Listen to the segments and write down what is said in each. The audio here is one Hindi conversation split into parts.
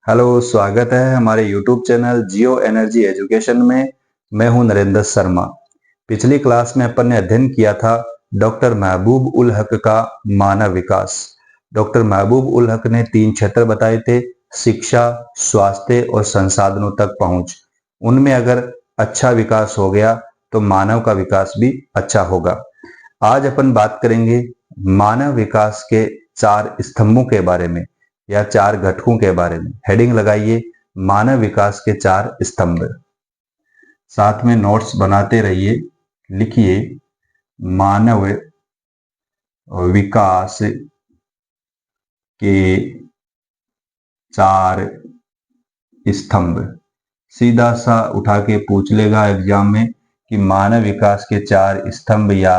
हेलो, स्वागत है हमारे YouTube चैनल जियो एनर्जी एजुकेशन में। मैं हूं नरेंद्र शर्मा। पिछली क्लास में अपन ने अध्ययन किया था डॉक्टर महबूब उल हक का मानव विकास। डॉक्टर महबूब उल हक ने 3 क्षेत्र बताए थे: शिक्षा, स्वास्थ्य और संसाधनों तक पहुंच। उनमें अगर अच्छा विकास हो गया तो मानव का विकास भी अच्छा होगा। आज अपन बात करेंगे मानव विकास के 4 स्तंभों के बारे में या 4 घटकों के बारे में। हेडिंग लगाइए, मानव विकास के 4 स्तंभ। साथ में नोट्स बनाते रहिए। लिखिए, मानव विकास के 4 स्तंभ। सीधा सा उठा के पूछ लेगा एग्जाम में कि मानव विकास के 4 स्तंभ या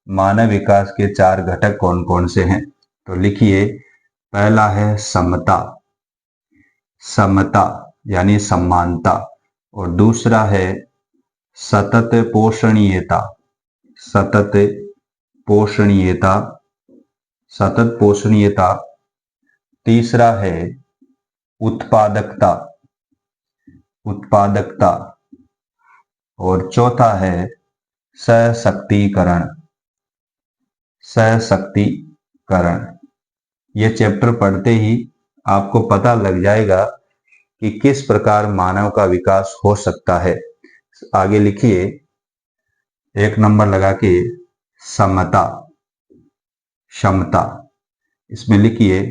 मानव विकास के 4 घटक कौन कौन से हैं। तो लिखिए, पहला है समता, समता यानी समानता। और दूसरा है सतत पोषणीयता, सतत पोषणीयता, सतत पोषणीयता। तीसरा है उत्पादकता, उत्पादकता। और चौथा है सशक्तिकरण, सशक्तिकरण। ये चैप्टर पढ़ते ही आपको पता लग जाएगा कि किस प्रकार मानव का विकास हो सकता है। आगे लिखिए, 1 नंबर लगा के समता, क्षमता। इसमें लिखिए,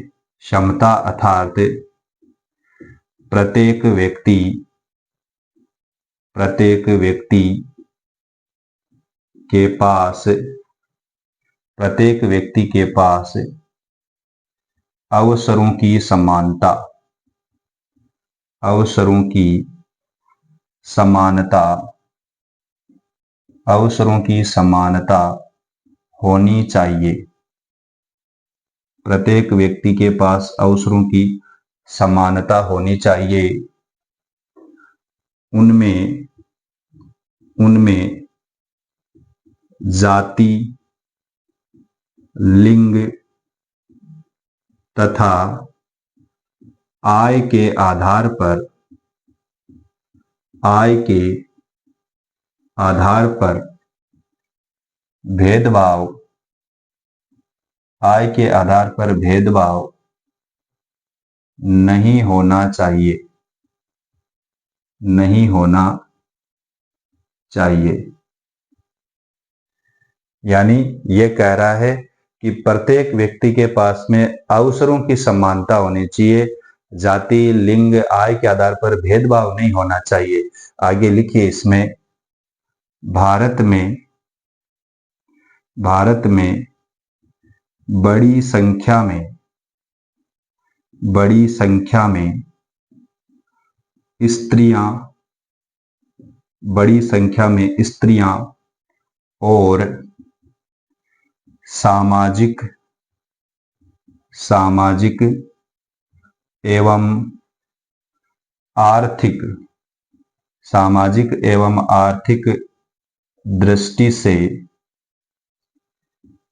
क्षमता अर्थात प्रत्येक व्यक्ति के पास, प्रत्येक व्यक्ति के पास अवसरों की समानता, अवसरों की समानता, अवसरों की समानता होनी चाहिए। प्रत्येक व्यक्ति के पास अवसरों की समानता होनी चाहिए। उनमें जाति, लिंग तथा आय के आधार पर, आय के आधार पर भेदभाव, आय के आधार पर भेदभाव नहीं होना चाहिए, नहीं होना चाहिए। यानी ये कह रहा है कि प्रत्येक व्यक्ति के पास में अवसरों की समानता होनी चाहिए। जाति, लिंग, आय के आधार पर भेदभाव नहीं होना चाहिए। आगे लिखिए, इसमें भारत में बड़ी संख्या में, बड़ी संख्या में स्त्रियां, बड़ी संख्या में स्त्रियां और सामाजिक एवं आर्थिक, सामाजिक एवं आर्थिक दृष्टि से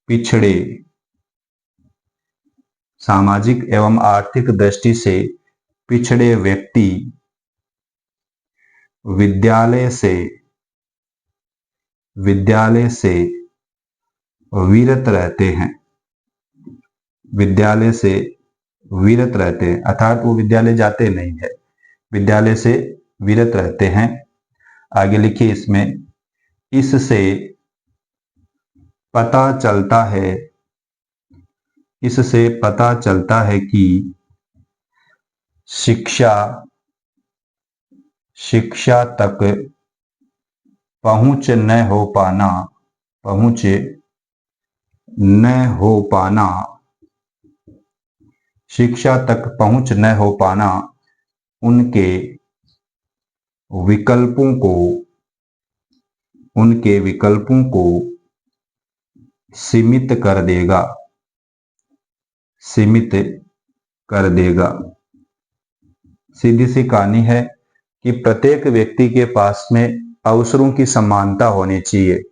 पिछड़े, सामाजिक एवं आर्थिक दृष्टि से पिछड़े व्यक्ति विद्यालय से विरत रहते हैं, विद्यालय से विरत रहते हैं। अर्थात वो विद्यालय जाते नहीं है, विद्यालय से विरत रहते हैं। आगे लिखिए, इसमें इससे पता चलता है, इससे पता चलता है कि शिक्षा तक पहुंच न हो पाना, पहुंच न हो पाना, शिक्षा तक पहुंच न हो पाना उनके विकल्पों को सीमित कर देगा, सीमित कर देगा। सीधी सी कहानी है कि प्रत्येक व्यक्ति के पास में अवसरों की समानता होनी चाहिए।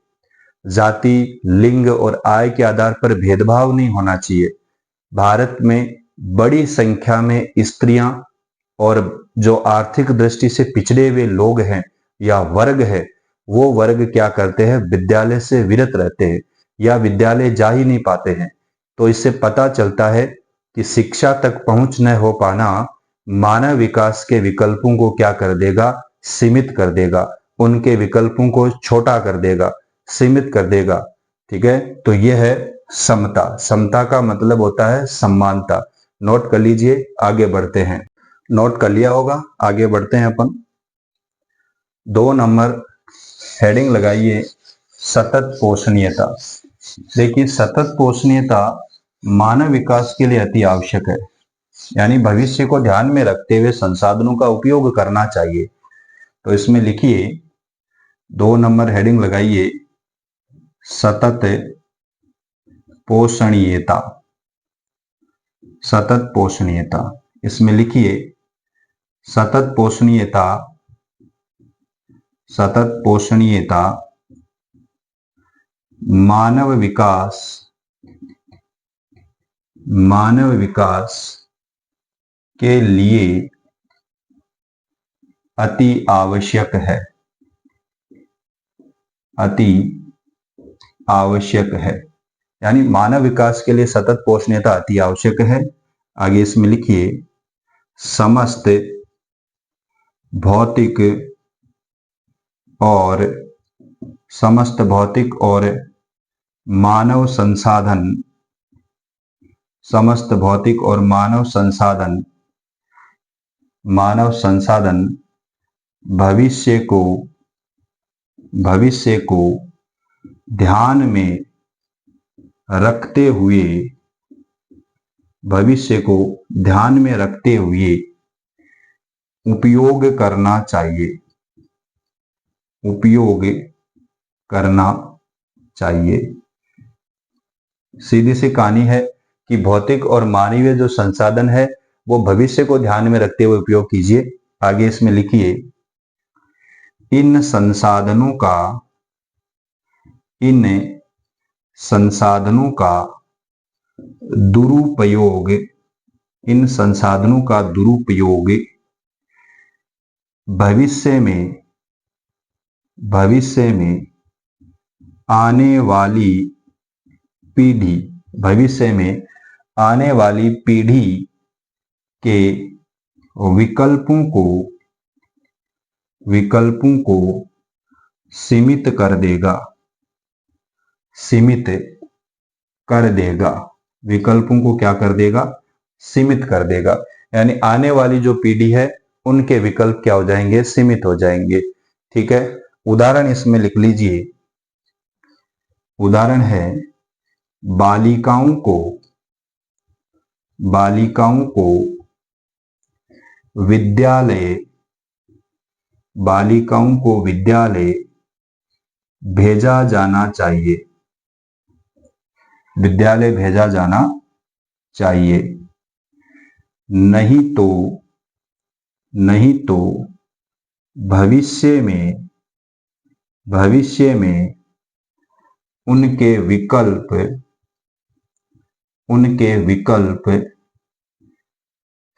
जाति, लिंग और आय के आधार पर भेदभाव नहीं होना चाहिए। भारत में बड़ी संख्या में स्त्रियां और जो आर्थिक दृष्टि से पिछड़े हुए लोग हैं या वर्ग है, वो वर्ग क्या करते हैं, विद्यालय से विरत रहते हैं या विद्यालय जा ही नहीं पाते हैं। तो इससे पता चलता है कि शिक्षा तक पहुंच न हो पाना मानव विकास के विकल्पों को क्या कर देगा, सीमित कर देगा, उनके विकल्पों को छोटा कर देगा, सीमित कर देगा। ठीक है, तो यह है समता। समता का मतलब होता है समानता। नोट कर लीजिए, आगे बढ़ते हैं। नोट कर लिया होगा, आगे बढ़ते हैं अपन। 2 नंबर हेडिंग लगाइए, सतत पोषणीयता। देखिए, सतत पोषणीयता मानव विकास के लिए अति आवश्यक है, यानी भविष्य को ध्यान में रखते हुए संसाधनों का उपयोग करना चाहिए। तो इसमें लिखिए, 2 नंबर हेडिंग लगाइए, सतत पोषणीयता। सतत पोषणीयता, इसमें लिखिए, सतत पोषणीयता, सतत पोषणीयता मानव विकास के लिए अति आवश्यक है, अति आवश्यक है। यानी मानव विकास के लिए सतत पोषणीयता अति आवश्यक है। आगे इसमें लिखिए, समस्त भौतिक और मानव संसाधन, समस्त भौतिक और मानव संसाधन भविष्य को ध्यान में रखते हुए, भविष्य को ध्यान में रखते हुए उपयोग करना चाहिए, उपयोग करना चाहिए। सीधी सी कहानी है कि भौतिक और मानवीय जो संसाधन है वो भविष्य को ध्यान में रखते हुए उपयोग कीजिए। आगे इसमें लिखिए, इन संसाधनों का दुरुपयोग, इन संसाधनों का दुरुपयोग भविष्य में आने वाली पीढ़ी के विकल्पों को सीमित कर देगा, सीमित कर देगा। विकल्पों को क्या कर देगा, सीमित कर देगा। यानी आने वाली जो पीढ़ी है उनके विकल्प क्या हो जाएंगे, सीमित हो जाएंगे। ठीक है, उदाहरण इसमें लिख लीजिए। उदाहरण है, बालिकाओं को विद्यालय भेजा जाना चाहिए, विद्यालय भेजा जाना चाहिए। नहीं तो भविष्य में उनके विकल्प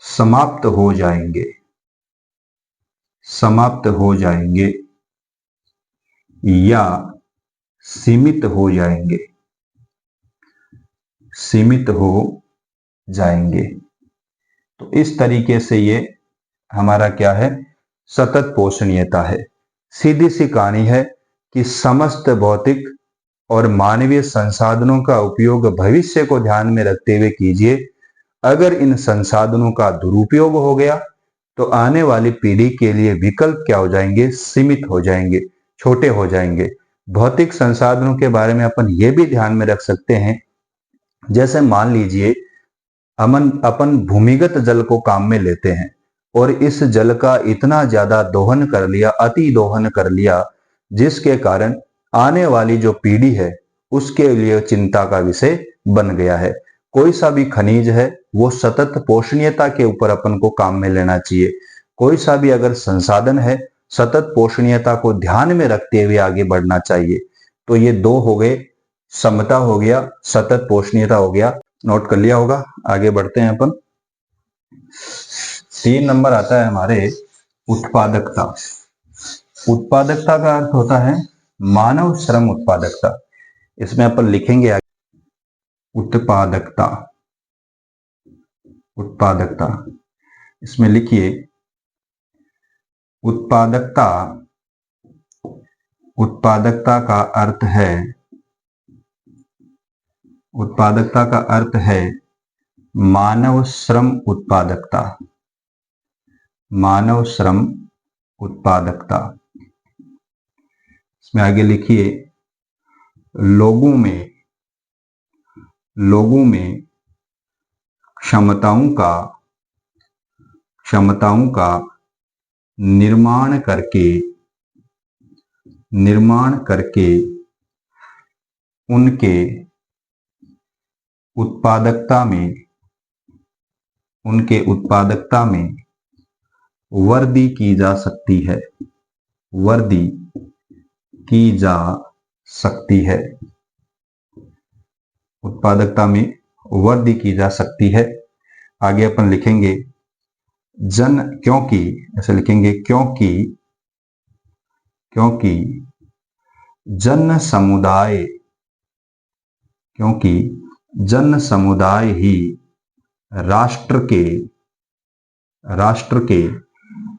समाप्त हो जाएंगे या सीमित हो जाएंगे। तो इस तरीके से ये हमारा क्या है, सतत पोषणीयता है। सीधी सी कहानी है कि समस्त भौतिक और मानवीय संसाधनों का उपयोग भविष्य को ध्यान में रखते हुए कीजिए। अगर इन संसाधनों का दुरुपयोग हो गया तो आने वाली पीढ़ी के लिए विकल्प क्या हो जाएंगे, सीमित हो जाएंगे, छोटे हो जाएंगे। भौतिक संसाधनों के बारे में अपन ये भी ध्यान में रख सकते हैं, जैसे मान लीजिए अपन भूमिगत जल को काम में लेते हैं और इस जल का इतना ज्यादा दोहन कर लिया, अति दोहन कर लिया, जिसके कारण आने वाली जो पीढ़ी है उसके लिए चिंता का विषय बन गया है। कोई सा भी खनिज है वो सतत पोषणीयता के ऊपर अपन को काम में लेना चाहिए। कोई सा भी अगर संसाधन है सतत पोषणीयता को ध्यान में रखते हुए आगे बढ़ना चाहिए। तो ये 2 हो गए, समता हो गया, सतत पोषणीयता हो गया। नोट कर लिया होगा, आगे बढ़ते हैं अपन। 3 नंबर आता है हमारे उत्पादकता। उत्पादकता का अर्थ होता है मानव श्रम उत्पादकता। इसमें अपन लिखेंगे उत्पादकता। उत्पादकता इसमें लिखिए उत्पादकता। उत्पादकता का अर्थ है, उत्पादकता का अर्थ है मानव श्रम उत्पादकता। मानव श्रम उत्पादकता। इसमें आगे लिखिए लोगों में, लोगों में क्षमताओं का निर्माण करके उनके उत्पादकता में वृद्धि की जा सकती है। वृद्धि की जा सकती है। उत्पादकता में वृद्धि की जा सकती है। आगे अपन लिखेंगे क्योंकि, ऐसे लिखेंगे क्योंकि जन समुदाय ही राष्ट्र के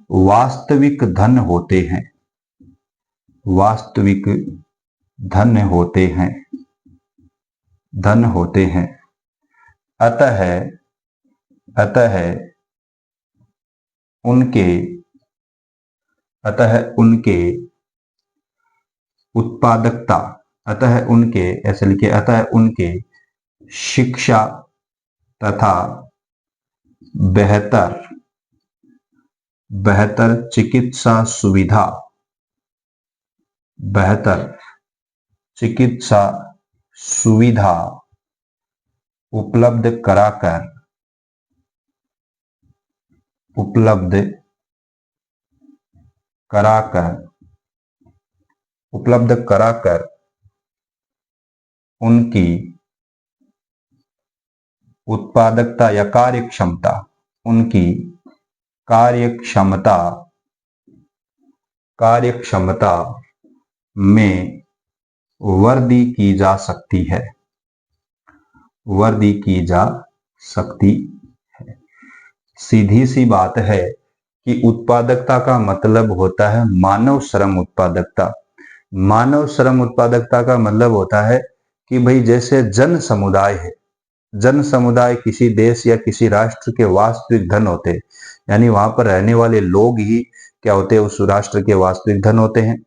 वास्तविक धन होते हैं। वास्तविक धन होते हैं। अतः उनके उत्पादकता, ऐसे लिखिए अतः उनके शिक्षा तथा बेहतर चिकित्सा सुविधा उपलब्ध कराकर उनकी उत्पादकता या कार्यक्षमता में वृद्धि की जा सकती है। सीधी सी बात है कि उत्पादकता का मतलब होता है मानव श्रम उत्पादकता। मानव श्रम उत्पादकता का मतलब होता है कि भाई जैसे जन समुदाय है, जन समुदाय किसी देश या किसी राष्ट्र के वास्तविक धन होते हैं, यानी वहां पर रहने वाले लोग ही क्या होते हैं, उस राष्ट्र के वास्तविक धन होते हैं।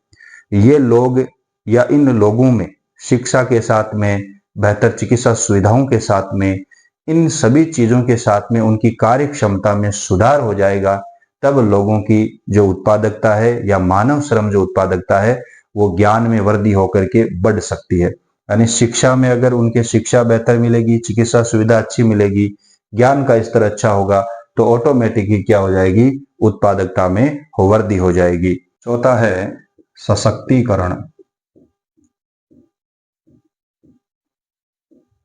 ये लोग या इन लोगों में शिक्षा के साथ में, बेहतर चिकित्सा सुविधाओं के साथ में, इन सभी चीजों के साथ में उनकी कार्य क्षमता में सुधार हो जाएगा, तब लोगों की जो उत्पादकता है या मानव श्रम जो उत्पादकता है वो ज्ञान में वृद्धि होकर के बढ़ सकती है। यानी शिक्षा में अगर उनके शिक्षा बेहतर मिलेगी, चिकित्सा सुविधा अच्छी मिलेगी, ज्ञान का स्तर अच्छा होगा, तो ऑटोमेटिकली क्या हो जाएगी, उत्पादकता में वृद्धि हो जाएगी। चौथा है सशक्तिकरण।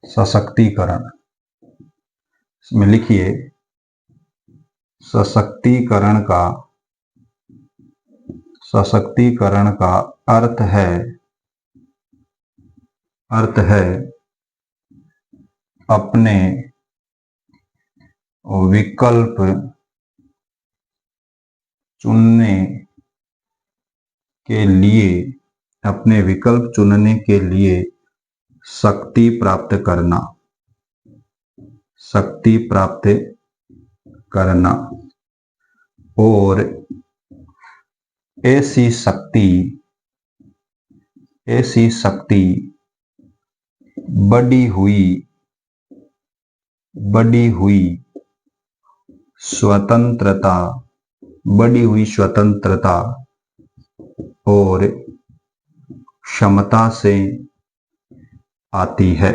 सशक्तिकरण इसमें लिखिए सशक्तिकरण का अर्थ है अपने विकल्प चुनने के लिए शक्ति प्राप्त करना और ऐसी शक्ति बढ़ी हुई स्वतंत्रता और क्षमता से आती है।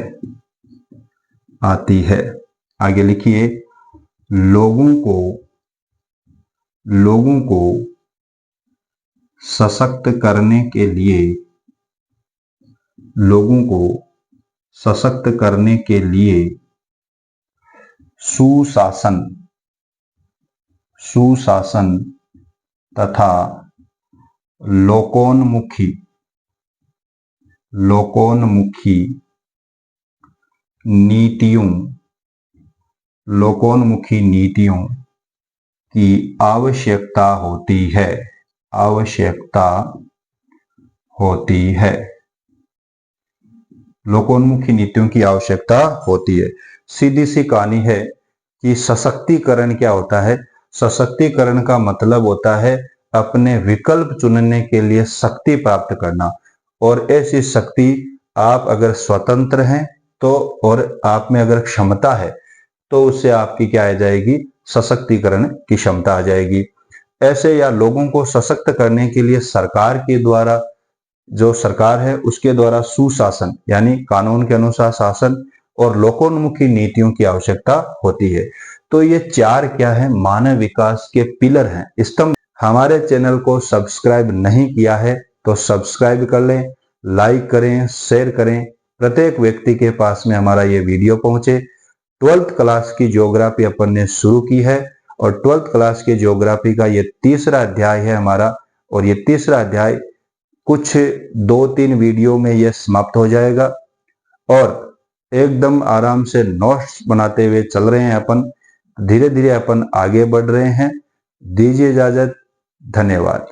आगे लिखिए लोगों को सशक्त करने के लिए सुशासन तथा लोकोन्मुखी नीतियों की आवश्यकता होती है। सीधी सी कहानी है कि सशक्तिकरण क्या होता है। सशक्तिकरण का मतलब होता है अपने विकल्प चुनने के लिए शक्ति प्राप्त करना, और ऐसी शक्ति आप अगर स्वतंत्र हैं तो, और आप में अगर क्षमता है तो उससे आपकी क्या आ जाएगी, सशक्तिकरण की क्षमता आ जाएगी। ऐसे या लोगों को सशक्त करने के लिए सरकार के द्वारा, जो सरकार है उसके द्वारा सुशासन यानी कानून के अनुसार शासन और लोकोन्मुखी नीतियों की आवश्यकता होती है। तो ये चार क्या है, मानव विकास के पिलर हैं, स्तंभ। हमारे चैनल को सब्सक्राइब नहीं किया है तो सब्सक्राइब कर लें, लाइक करें, शेयर करें, प्रत्येक व्यक्ति के पास में हमारा ये वीडियो पहुंचे। 12th क्लास की ज्योग्राफी अपन ने शुरू की है और 12th क्लास की ज्योग्राफी का ये तीसरा अध्याय है हमारा, और ये तीसरा अध्याय कुछ 2-3 वीडियो में ये समाप्त हो जाएगा और एकदम आराम से नोट्स बनाते हुए चल रहे हैं अपन, धीरे धीरे अपन आगे बढ़ रहे हैं। दीजिए इजाजत, धन्यवाद।